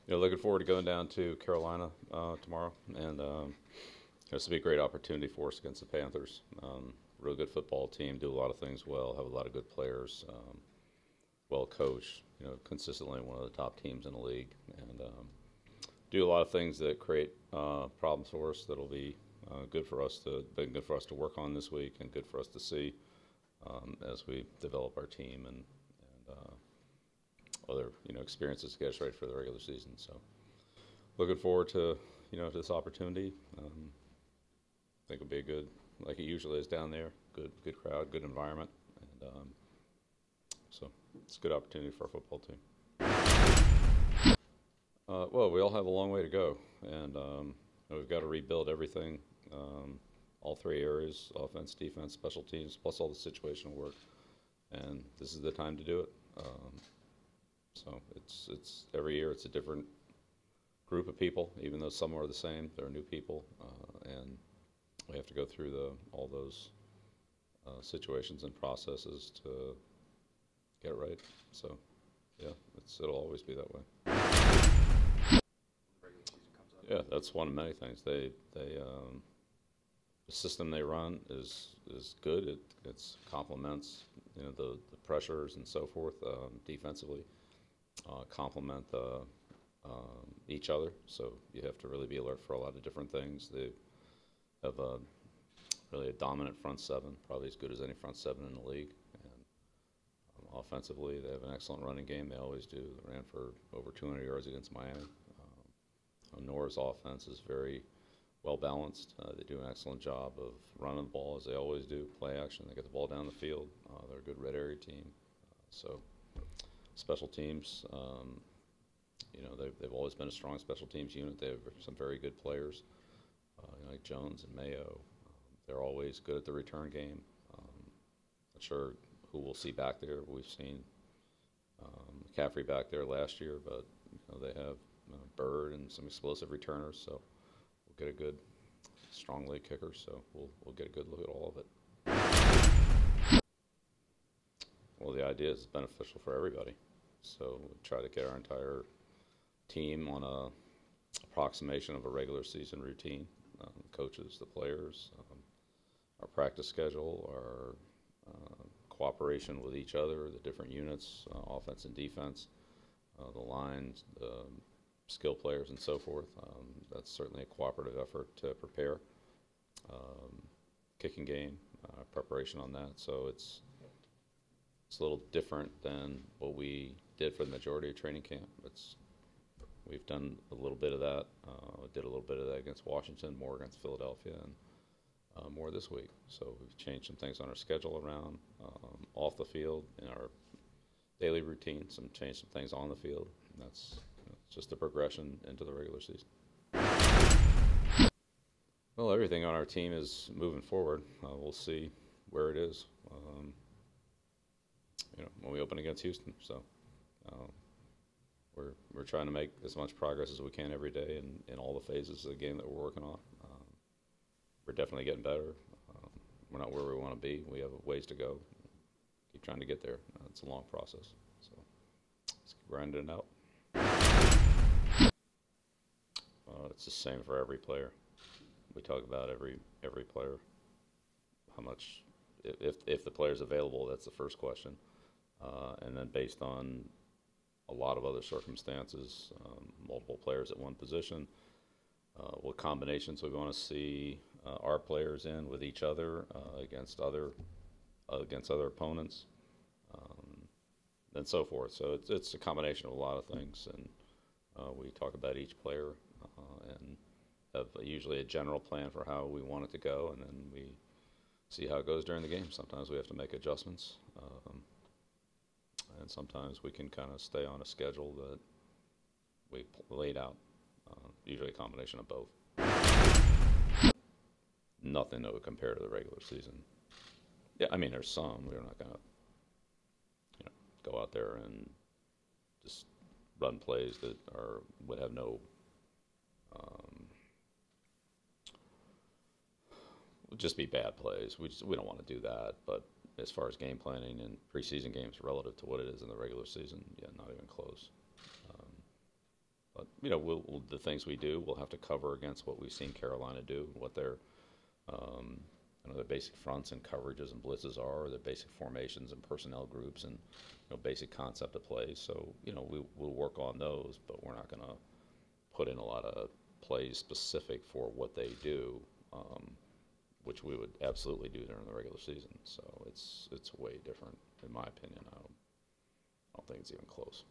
Looking forward to going down to Carolina tomorrow, and this will be a great opportunity for us against the Panthers. Real good football team, do a lot of things well, have a lot of good players, well coached. Consistently one of the top teams in the league, and do a lot of things that create problems for us. That'll be been good for us to work on this week, and good for us to see as we develop our team and other experiences to get us ready for the regular season. So looking forward to to this opportunity. I think it'll be a good, like it usually is down there. Good crowd, good environment, and so it's a good opportunity for our football team. Well, we all have a long way to go, and we've got to rebuild everything, all three areas: offense, defense, special teams, plus all the situational work. And this is the time to do it. So it's every year it's a different group of people, even though some are the same. There are new people, and we have to go through all those situations and processes to get it right. So yeah, it'll always be that way. Yeah, that's one of many things. The system they run is good. It's complements the pressures and so forth defensively. Complement each other. So you have to really be alert for a lot of different things. They have really a dominant front seven, probably as good as any front seven in the league. And offensively, they have an excellent running game. They always do. They ran for over 200 yards against Miami. Nora's offense is very well balanced. They do an excellent job of running the ball, as they always do. Play action. They get the ball down the field. They're a good red area team. So special teams, they've always been a strong special teams unit. They have some very good players, like Jones and Mayo. They're always good at the return game. Not sure who we'll see back there. We've seen McCaffrey back there last year, but they have Bird and some explosive returners, so we'll get a good, strong leg kicker. So we'll get a good look at all of it. Well, the idea is beneficial for everybody, so we'll try to get our entire team on a approximation of a regular season routine. Coaches, the players, our practice schedule, our cooperation with each other, the different units, offense and defense, the lines, skill players, and so forth. That's certainly a cooperative effort to prepare. Kicking game, preparation on that. So it's a little different than what we did for the majority of training camp. We've done a little bit of that. Did a little bit of that against Washington, more against Philadelphia, and more this week. So we've changed some things on our schedule around, off the field, in our daily routine. Changed some things on the field. And that's just a progression into the regular season. Well, everything on our team is moving forward. We'll see where it is, when we open against Houston. So we're trying to make as much progress as we can every day in all the phases of the game that we're working on. We're definitely getting better. We're not where we want to be. We have ways to go. Keep trying to get there. It's a long process. So let's keep grinding it out. It's the same for every player. We talk about every player. How much, if the player's available, that's the first question. And then based on a lot of other circumstances, multiple players at one position, what combinations we want to see our players in with each other, against other opponents, and so forth. So it's a combination of a lot of things, and we talk about each player and have usually a general plan for how we want it to go, and then we see how it goes during the game. Sometimes we have to make adjustments, and sometimes we can kind of stay on a schedule that we laid out. Usually a combination of both. Nothing that would compare to the regular season. Yeah, I mean, there's some. We're not going to go out there and just run plays that would have no would just be bad plays. We don't want to do that. But as far as game planning and preseason games relative to what it is in the regular season, yeah, not even close. But the things we do, we'll have to cover against what we've seen Carolina do, what their um, their basic fronts and coverages and blitzes are, their basic formations and personnel groups, and basic concept of plays. So we'll work on those, but we're not going to put in a lot of plays specific for what they do, which we would absolutely do during the regular season. So it's way different, in my opinion. I don't think it's even close.